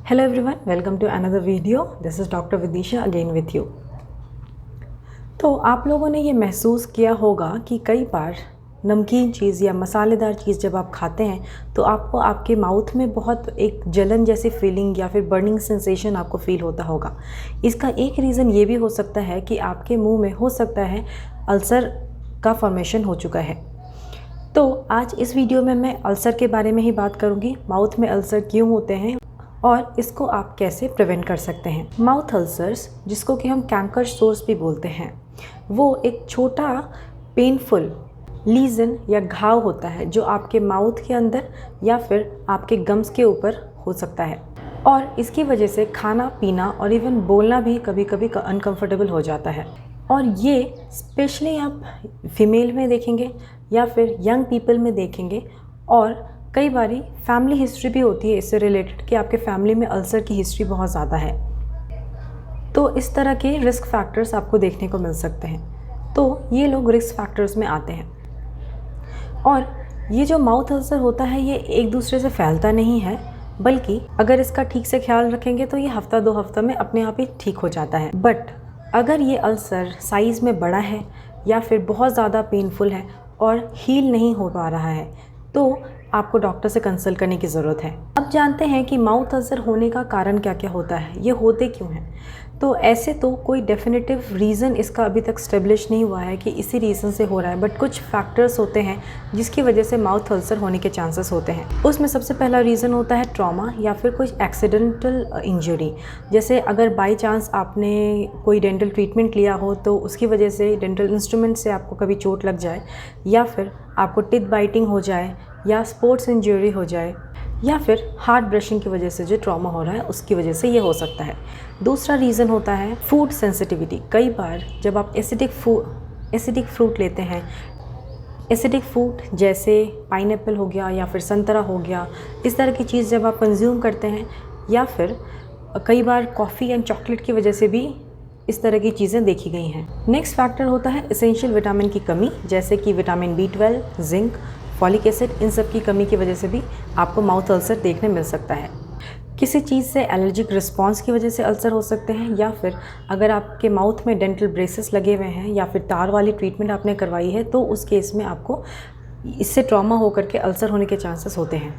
Hello everyone, welcome to another video. This is Dr. Vidisha again with you. तो आप लोगों ने ये महसूस किया होगा कि कई बार नमकीन चीज़ या मसालेदार चीज़ जब आप खाते हैं तो आपको आपके माउथ में बहुत एक जलन जैसी फीलिंग या फिर बर्निंग सेंसेशन आपको फील होता होगा। इसका एक रीज़न ये भी हो सकता है कि आपके मुंह में हो सकता है अल्सर का फॉर्मेशन हो चुका है। तो आज इस वीडियो में मैं अल्सर के बारे में ही बात करूँगी, माउथ में अल्सर क्यों होते हैं और इसको आप कैसे प्रिवेंट कर सकते हैं। माउथ अल्सर्स, जिसको कि हम कैंकर सोर्स भी बोलते हैं, वो एक छोटा पेनफुल लीजन या घाव होता है जो आपके माउथ के अंदर या फिर आपके गम्स के ऊपर हो सकता है और इसकी वजह से खाना पीना और इवन बोलना भी कभी कभी अनकंफर्टेबल हो जाता है। और ये स्पेशली आप फीमेल में देखेंगे या फिर यंग पीपल में देखेंगे और कई बारी फैमिली हिस्ट्री भी होती है इससे रिलेटेड कि आपके फैमिली में अल्सर की हिस्ट्री बहुत ज़्यादा है, तो इस तरह के रिस्क फैक्टर्स आपको देखने को मिल सकते हैं। तो ये लोग रिस्क फैक्टर्स में आते हैं। और ये जो माउथ अल्सर होता है ये एक दूसरे से फैलता नहीं है, बल्कि अगर इसका ठीक से ख्याल रखेंगे तो ये हफ्ता 2 हफ्ता में अपने आप ही ठीक हो जाता है। बट अगर ये अल्सर साइज़ में बड़ा है या फिर बहुत ज़्यादा पेनफुल है और हील नहीं हो पा रहा है तो आपको डॉक्टर से कंसल्ट करने की ज़रूरत है। अब जानते हैं कि माउथ अल्सर होने का कारण क्या क्या होता है, ये होते क्यों हैं। तो ऐसे तो कोई डेफिनेटिव रीज़न इसका अभी तक स्टेब्लिश नहीं हुआ है कि इसी रीज़न से हो रहा है, बट कुछ फैक्टर्स होते हैं जिसकी वजह से माउथ अल्सर होने के चांसेस होते हैं। उसमें सबसे पहला रीज़न होता है ट्रॉमा या फिर कोई एक्सीडेंटल इंजरी। जैसे अगर बाई चांस आपने कोई डेंटल ट्रीटमेंट लिया हो तो उसकी वजह से डेंटल इंस्ट्रूमेंट से आपको कभी चोट लग जाए या फिर आपको टिथ बाइटिंग हो जाए या स्पोर्ट्स इंजरी हो जाए या फिर हार्ट ब्रशिंग की वजह से जो ट्रॉमा हो रहा है उसकी वजह से ये हो सकता है। दूसरा रीज़न होता है फूड सेंसिटिविटी। कई बार जब आप एसिडिक फ्रूट लेते हैं, एसिडिक फ्रूट जैसे पाइनएप्पल हो गया या फिर संतरा हो गया, इस तरह की चीज़ जब आप कंज्यूम करते हैं या फिर कई बार कॉफ़ी एंड चॉकलेट की वजह से भी इस तरह की चीज़ें देखी गई हैं। नेक्स्ट फैक्टर होता है एसेंशियल विटामिन की कमी, जैसे कि vitamin B12, zinc, folic acid. इन सब की कमी की वजह से भी आपको माउथ अल्सर देखने मिल सकता है। किसी चीज़ से एलर्जिक रिस्पांस की वजह से अल्सर हो सकते हैं या फिर अगर आपके माउथ में डेंटल ब्रेसेस लगे हुए हैं या फिर तार वाली ट्रीटमेंट आपने करवाई है तो उस केस में आपको इससे ट्रॉमा होकर के अल्सर होने के चांसेस होते हैं।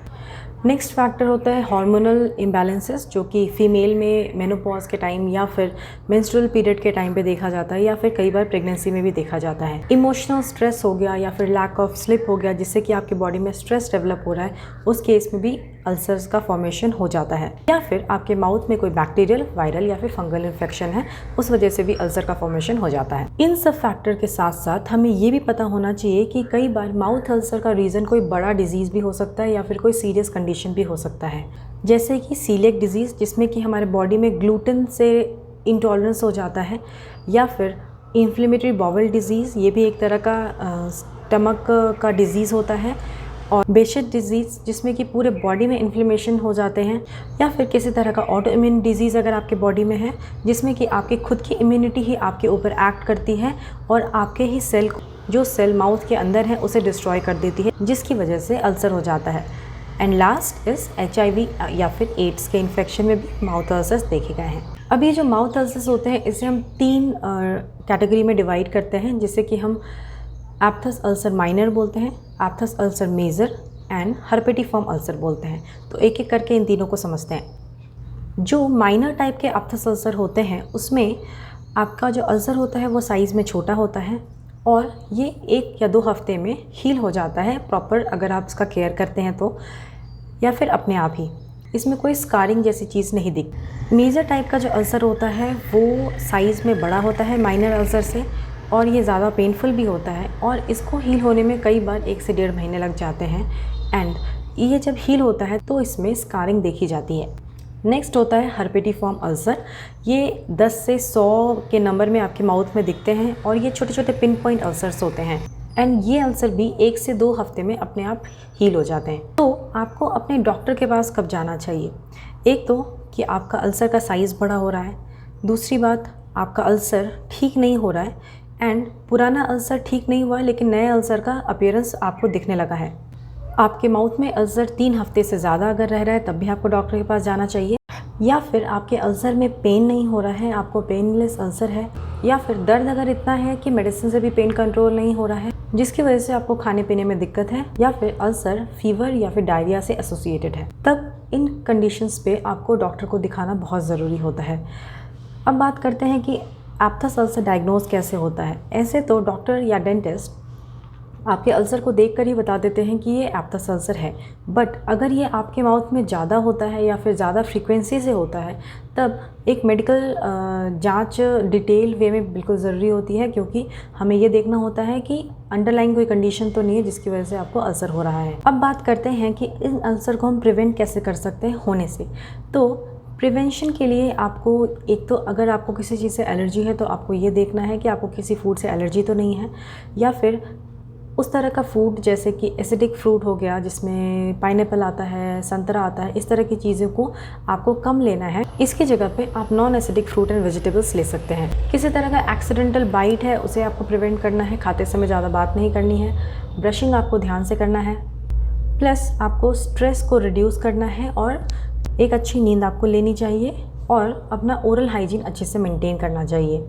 नेक्स्ट फैक्टर होता है हार्मोनल इम्बैलेंसेस, जो कि फ़ीमेल में मेनोपॉज के टाइम या फिर मेंस्ट्रुअल पीरियड के टाइम पे देखा जाता है या फिर कई बार प्रेगनेंसी में भी देखा जाता है। इमोशनल स्ट्रेस हो गया या फिर लैक ऑफ स्लिप हो गया जिससे कि आपकी बॉडी में स्ट्रेस डेवलप हो रहा है, उस केस में भी अल्सर्स का फॉर्मेशन हो जाता है। या फिर आपके माउथ में कोई बैक्टीरियल, वायरल या फिर फंगल इन्फेक्शन है, उस वजह से भी अल्सर का फॉर्मेशन हो जाता है। इन सब फैक्टर के साथ साथ हमें ये भी पता होना चाहिए कि कई बार माउथ अल्सर का रीज़न कोई बड़ा डिजीज़ भी हो सकता है या फिर कोई सीरियस कंडीशन भी हो सकता है, जैसे कि सीलिएक डिजीज़ जिसमें कि हमारे बॉडी में ग्लूटेन से इंटॉलरेंस हो जाता है, या फिर इन्फ्लेमेटरी बाउल डिजीज़, ये भी एक तरह का स्टमक का डिजीज़ होता है, और बेशेट डिजीज़ जिसमें कि पूरे बॉडी में इन्फ्लेमेशन हो जाते हैं, या फिर किसी तरह का ऑटो इम्यून डिजीज़ अगर आपके बॉडी में है जिसमें कि आपकी खुद की इम्यूनिटी ही आपके ऊपर एक्ट करती है और आपके ही सेल, जो सेल माउथ के अंदर है, उसे डिस्ट्रॉय कर देती है, जिसकी वजह से अल्सर हो जाता है। एंड लास्ट इज़ HIV या फिर एड्स के इन्फेक्शन में भी माउथ अल्सर्स देखे गए हैं। अब ये जो माउथ अल्सर्स होते हैं इसे हम 3 कैटेगरी में डिवाइड करते हैं, जिसे कि हम एप्थस अल्सर माइनर बोलते हैं, aphthous ulcer major and herpetiform ulcer बोलते हैं। तो एक एक करके इन तीनों को समझते हैं। जो माइनर टाइप के एप्थस अल्सर होते हैं उसमें आपका जो अल्सर होता है वो साइज़ में छोटा होता है और ये 1 या 2 हफ्ते में हील हो जाता है प्रॉपर, अगर आप इसका केयर करते हैं तो, या फिर अपने आप ही। इसमें कोई स्कारिंग जैसी चीज़ नहीं दिखती। मेजर टाइप का जो अल्सर होता है वो साइज़ में बड़ा होता है माइनर अल्सर से, और ये ज़्यादा पेनफुल भी होता है और इसको हील होने में कई बार 1 से 1.5 महीने लग जाते हैं। एंड ये जब हील होता है तो इसमें स्कारिंग देखी जाती है। नेक्स्ट होता है हर्पेटिफॉर्म अल्सर। ये 10 से 100 के नंबर में आपके माउथ में दिखते हैं और ये छोटे छोटे पिन पॉइंट अल्सर्स होते हैं। एंड ये अल्सर भी 1 से 2 हफ्ते में अपने आप हील हो जाते हैं। तो आपको अपने डॉक्टर के पास कब जाना चाहिए? एक तो कि आपका अल्सर का साइज़ बड़ा हो रहा है, दूसरी बात आपका अल्सर ठीक नहीं हो रहा है, एंड पुराना अल्सर ठीक नहीं हुआ है लेकिन नए अल्सर का अपीयरेंस आपको दिखने लगा है। आपके माउथ में अल्सर 3 हफ्ते से ज़्यादा अगर रह रहा है तब भी आपको डॉक्टर के पास जाना चाहिए। या फिर आपके अल्सर में पेन नहीं हो रहा है, आपको पेनलेस अल्सर है, या फिर दर्द अगर इतना है कि मेडिसिन से भी पेन कंट्रोल नहीं हो रहा है जिसकी वजह से आपको खाने पीने में दिक्कत है, या फिर अल्सर फीवर या फिर डायरिया से एसोसिएटेड है, तब इन कंडीशंस पे आपको डॉक्टर को दिखाना बहुत ज़रूरी होता है। अब बात करते हैं कि एप्थस अल्सर डायग्नोज कैसे होता है। ऐसे तो डॉक्टर या डेंटिस्ट आपके अल्सर को देखकर ही बता देते हैं कि ये एप्थस अल्सर है, बट अगर ये आपके माउथ में ज़्यादा होता है या फिर ज़्यादा फ्रीक्वेंसी से होता है तब एक मेडिकल जांच डिटेल वे में बिल्कुल ज़रूरी होती है, क्योंकि हमें ये देखना होता है कि अंडरलाइन कोई कंडीशन तो नहीं है जिसकी वजह से आपको अल्सर हो रहा है। अब बात करते हैं कि इन अल्सर को हम प्रिवेंट कैसे कर सकते हैं होने से। तो प्रिवेंशन के लिए आपको एक तो अगर आपको किसी चीज़ से एलर्जी है तो आपको ये देखना है कि आपको किसी फूड से एलर्जी तो नहीं है, या फिर उस तरह का फूड जैसे कि एसिडिक फ्रूट हो गया जिसमें पाइनएप्पल आता है, संतरा आता है, इस तरह की चीज़ों को आपको कम लेना है। इसकी जगह पे आप non acidic fruit and vegetables ले सकते हैं। किसी तरह का एक्सीडेंटल बाइट है उसे आपको प्रिवेंट करना है, खाते समय ज़्यादा बात नहीं करनी है, ब्रशिंग आपको ध्यान से करना है, प्लस आपको स्ट्रेस को रिड्यूस करना है और एक अच्छी नींद आपको लेनी चाहिए और अपना ओरल हाइजीन अच्छे से मेंटेन करना चाहिए।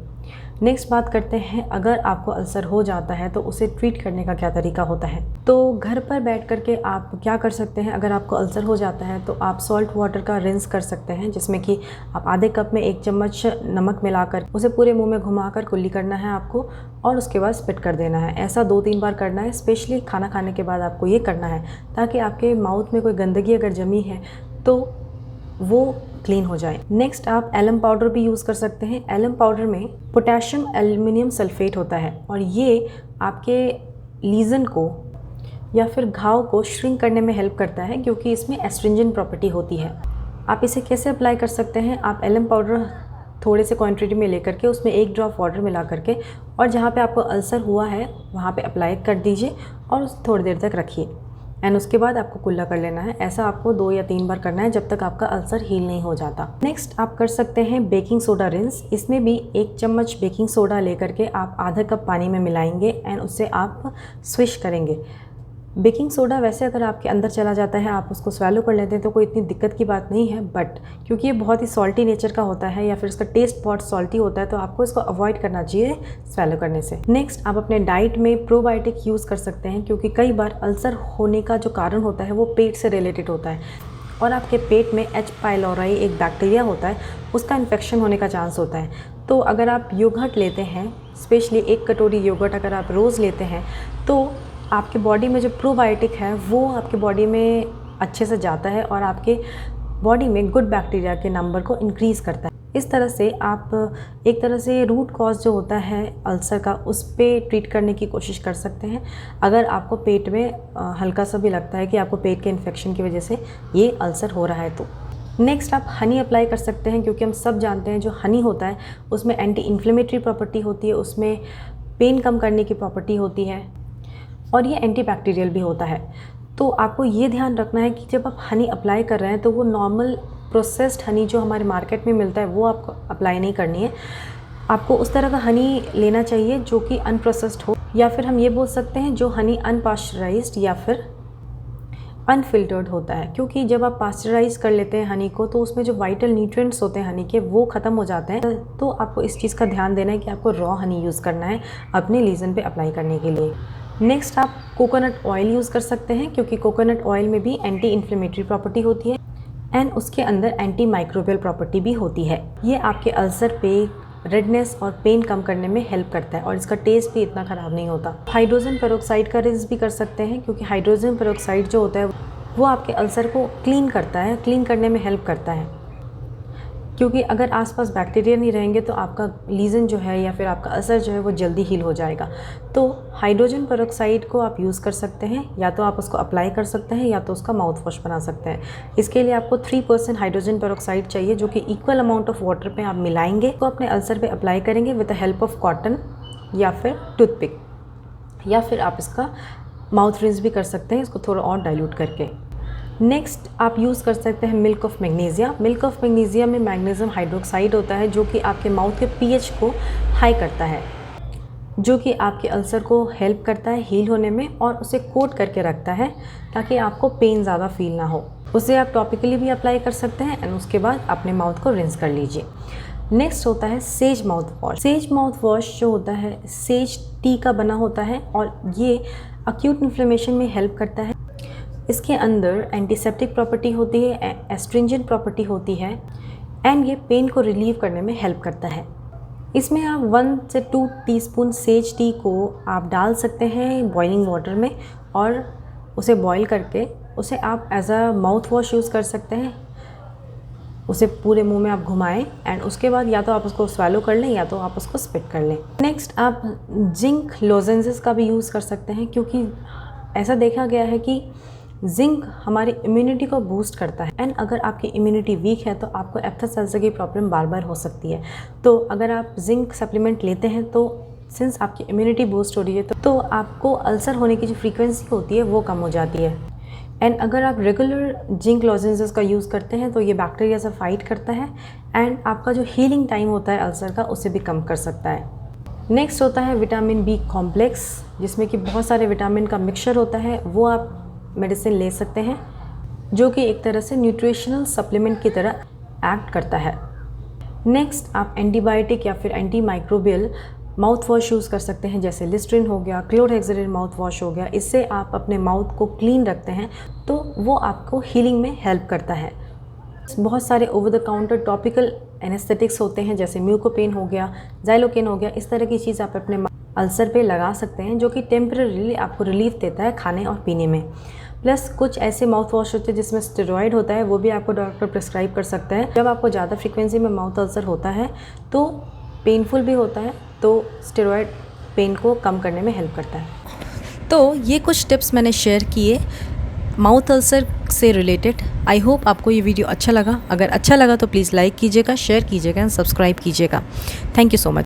नेक्स्ट बात करते हैं, अगर आपको अल्सर हो जाता है तो उसे ट्रीट करने का क्या तरीका होता है। तो घर पर बैठ करके आप क्या कर सकते हैं, अगर आपको अल्सर हो जाता है तो आप सॉल्ट वाटर का रिंस कर सकते हैं, जिसमें कि आप आधे कप में 1 चम्मच नमक मिलाकर उसे पूरे मुंह में घुमाकर कुल्ली करना है आपको और उसके बाद स्पिट कर देना है। ऐसा 2-3 बार करना है, स्पेशली खाना खाने के बाद आपको ये करना है ताकि आपके माउथ में कोई गंदगी अगर जमी है तो वो क्लीन हो जाए। नेक्स्ट आप एलम पाउडर भी यूज़ कर सकते हैं। एलम पाउडर में पोटेशियम एल्युमिनियम सल्फेट होता है और ये आपके लीजन को या फिर घाव को श्रिंक करने में हेल्प करता है, क्योंकि इसमें एस्ट्रिंजेंट प्रॉपर्टी होती है। आप इसे कैसे अप्लाई कर सकते हैं, आप एलम पाउडर थोड़े से क्वांटिटी में लेकर के उसमें 1 ड्रॉप वाटर मिला करके और जहाँ पे आपको अल्सर हुआ है वहाँ पे अप्लाई कर दीजिए और थोड़ी देर तक रखिए एंड उसके बाद आपको कुल्ला कर लेना है। ऐसा आपको 2 या 3 बार करना है जब तक आपका अल्सर हील नहीं हो जाता। नेक्स्ट आप कर सकते हैं बेकिंग सोडा रिंस। इसमें भी 1 चम्मच बेकिंग सोडा लेकर के आप आधा कप पानी में मिलाएंगे एंड उससे आप स्विश करेंगे। बेकिंग सोडा वैसे अगर आपके अंदर चला जाता है, आप उसको स्वैलो कर लेते हैं तो कोई इतनी दिक्कत की बात नहीं है, बट क्योंकि ये बहुत ही सॉल्टी नेचर का होता है या फिर इसका टेस्ट बहुत सॉल्टी होता है तो आपको इसको अवॉइड करना चाहिए स्वैलो करने से। नेक्स्ट आप अपने डाइट में प्रोबायोटिक यूज़ कर सकते हैं, क्योंकि कई बार अल्सर होने का जो कारण होता है वो पेट से रिलेटेड होता है और आपके पेट में एच पाइलोराई एक बैक्टीरिया होता है, उसका इन्फेक्शन होने का चांस होता है। तो अगर आप योगर्ट लेते हैं, स्पेशली 1 कटोरी योगर्ट अगर आप रोज़ लेते हैं तो आपके बॉडी में जो प्रोबायोटिक है वो आपके बॉडी में अच्छे से जाता है और आपके बॉडी में गुड बैक्टीरिया के नंबर को इंक्रीज़ करता है। इस तरह से आप एक तरह से रूट कॉज जो होता है अल्सर का उस पे ट्रीट करने की कोशिश कर सकते हैं, अगर आपको पेट में हल्का सा भी लगता है कि आपको पेट के इन्फेक्शन की वजह से ये अल्सर हो रहा है तो। नेक्स्ट आप हनी अप्लाई कर सकते हैं, क्योंकि हम सब जानते हैं जो हनी होता है उसमें एंटी इन्फ्लेमेटरी प्रॉपर्टी होती है, उसमें पेन कम करने की प्रॉपर्टी होती है और ये एंटीबैक्टीरियल भी होता है। तो आपको ये ध्यान रखना है कि जब आप हनी अप्लाई कर रहे हैं तो वो नॉर्मल प्रोसेस्ड हनी जो हमारे मार्केट में मिलता है वो आपको अप्लाई नहीं करनी है। आपको उस तरह का हनी लेना चाहिए जो कि अनप्रोसेस्ड हो, या फिर हम ये बोल सकते हैं जो हनी अनपास्चराइज्ड या फिर अनफिल्टर्ड होता है, क्योंकि जब आप पास्चराइज कर लेते हैं हनी को तो उसमें जो वाइटल न्यूट्रिएंट्स होते हैं हनी के वो ख़त्म हो जाते हैं। तो आपको इस चीज़ का ध्यान देना है कि आपको रॉ हनी यूज़ करना है अपने लीजन पे अप्लाई करने के लिए। नेक्स्ट आप कोकोनट ऑयल यूज़ कर सकते हैं, क्योंकि कोकोनट ऑयल में भी एंटी इन्फ्लेमेटरी प्रॉपर्टी होती है एंड उसके अंदर एंटी माइक्रोबियल प्रॉपर्टी भी होती है। ये आपके अल्सर पे रेडनेस और पेन कम करने में हेल्प करता है और इसका टेस्ट भी इतना ख़राब नहीं होता। हाइड्रोजन पेरोक्साइड का रिंस भी कर सकते हैं, क्योंकि हाइड्रोजन पेरोक्साइड जो होता है वो आपके अल्सर को क्लीन करता है, क्लीन करने में हेल्प करता है, क्योंकि अगर आसपास बैक्टीरिया नहीं रहेंगे तो आपका लीजन जो है या फिर आपका अल्सर जो है वो जल्दी हील हो जाएगा। तो हाइड्रोजन पेरोक्साइड को आप यूज़ कर सकते हैं, या तो आप उसको अप्लाई कर सकते हैं या तो उसका माउथ वॉश बना सकते हैं। इसके लिए आपको 3% हाइड्रोजन पेरोक्साइड चाहिए, जो कि इक्वल अमाउंट ऑफ वाटर पे आप मिलाएंगे तो अपने अल्सर पे अप्लाई करेंगे with the help of cotton या फिर टूथपिक, या फिर आप इसका माउथ रिंस भी कर सकते हैं इसको थोड़ा और डाइल्यूट करके। नेक्स्ट आप यूज़ कर सकते हैं milk of magnesia. Milk of magnesia में मैग्नीशियम हाइड्रोक्साइड होता है जो कि आपके माउथ के पीएच को हाई करता है, जो कि आपके अल्सर को हेल्प करता है हील होने में और उसे कोट करके रखता है ताकि आपको पेन ज़्यादा फील ना हो। उसे आप टॉपिकली भी अप्लाई कर सकते हैं एंड उसके बाद अपने माउथ को रिंस कर लीजिए। नेक्स्ट होता है says mouth wash. Says mouth wash जो होता है सेज टी का बना होता है और ये अक्यूट इन्फ्लेमेशन में हेल्प करता है। इसके अंदर एंटीसेप्टिक प्रॉपर्टी होती है, एस्ट्रिंजेंट प्रॉपर्टी होती है एंड ये पेन को रिलीव करने में हेल्प करता है। इसमें आप 1 से 2 टीस्पून सेज टी को आप डाल सकते हैं बॉइलिंग वाटर में और उसे बॉईल करके उसे आप as a mouth wash use कर सकते हैं। उसे पूरे मुंह में आप घुमाएं एंड उसके बाद या तो आप उसको स्वैलो कर लें या तो आप उसको स्पिट कर लें। नेक्स्ट आप जिंक लोजेंसेस का भी यूज़ कर सकते हैं क्योंकि ऐसा देखा गया है कि जिंक हमारी इम्यूनिटी को बूस्ट करता है एंड अगर आपकी इम्यूनिटी वीक है तो आपको एप्थस अल्सर की प्रॉब्लम बार बार हो सकती है। तो अगर आप जिंक सप्लीमेंट लेते हैं तो सिंस आपकी इम्यूनिटी बूस्ट हो रही है तो आपको अल्सर होने की जो फ्रीक्वेंसी होती है वो कम हो जाती है। एंड अगर आप रेगुलर जिंक लॉजेंसेस का यूज़ करते हैं तो ये बैक्टीरिया से फाइट करता है एंड आपका जो हीलिंग टाइम होता है अल्सर का उसे भी कम कर सकता है। नेक्स्ट होता है विटामिन बी कॉम्प्लेक्स, जिसमें कि बहुत सारे विटामिन का मिक्सचर होता है। वो आप मेडिसिन ले सकते हैं जो कि एक तरह से न्यूट्रिशनल सप्लीमेंट की तरह एक्ट करता है। नेक्स्ट आप एंटीबायोटिक या फिर anti microbial mouth wash use कर सकते हैं, जैसे लिस्ट्रीन हो गया, क्लोरहेक्सेडिन माउथ वॉश हो गया। इससे आप अपने माउथ को क्लीन रखते हैं तो वो आपको हीलिंग में हेल्प करता है। बहुत सारे over the counter topical anaesthetics होते हैं जैसे म्यूकोपेन हो गया, ज़ाइलोकेन हो गया। इस तरह की चीज़ आप अपने अल्सर पे लगा सकते हैं जो कि टेम्परेरीली आपको रिलीफ देता है खाने और पीने में। प्लस कुछ ऐसे माउथ वॉश होते हैं जिसमें स्टेरॉइड होता है, वो भी आपको डॉक्टर प्रिस्क्राइब कर सकता है। जब आपको ज़्यादा फ्रीक्वेंसी में माउथ अल्सर होता है तो पेनफुल भी होता है, तो स्टेरॉइड पेन को कम करने में हेल्प करता है। तो ये कुछ टिप्स मैंने शेयर किए माउथ अल्सर से रिलेटेड। आई होप आपको ये वीडियो अच्छा लगा। अगर अच्छा लगा तो प्लीज़ लाइक कीजिएगा, शेयर कीजिएगा एंड सब्सक्राइब कीजिएगा। Thank you so much.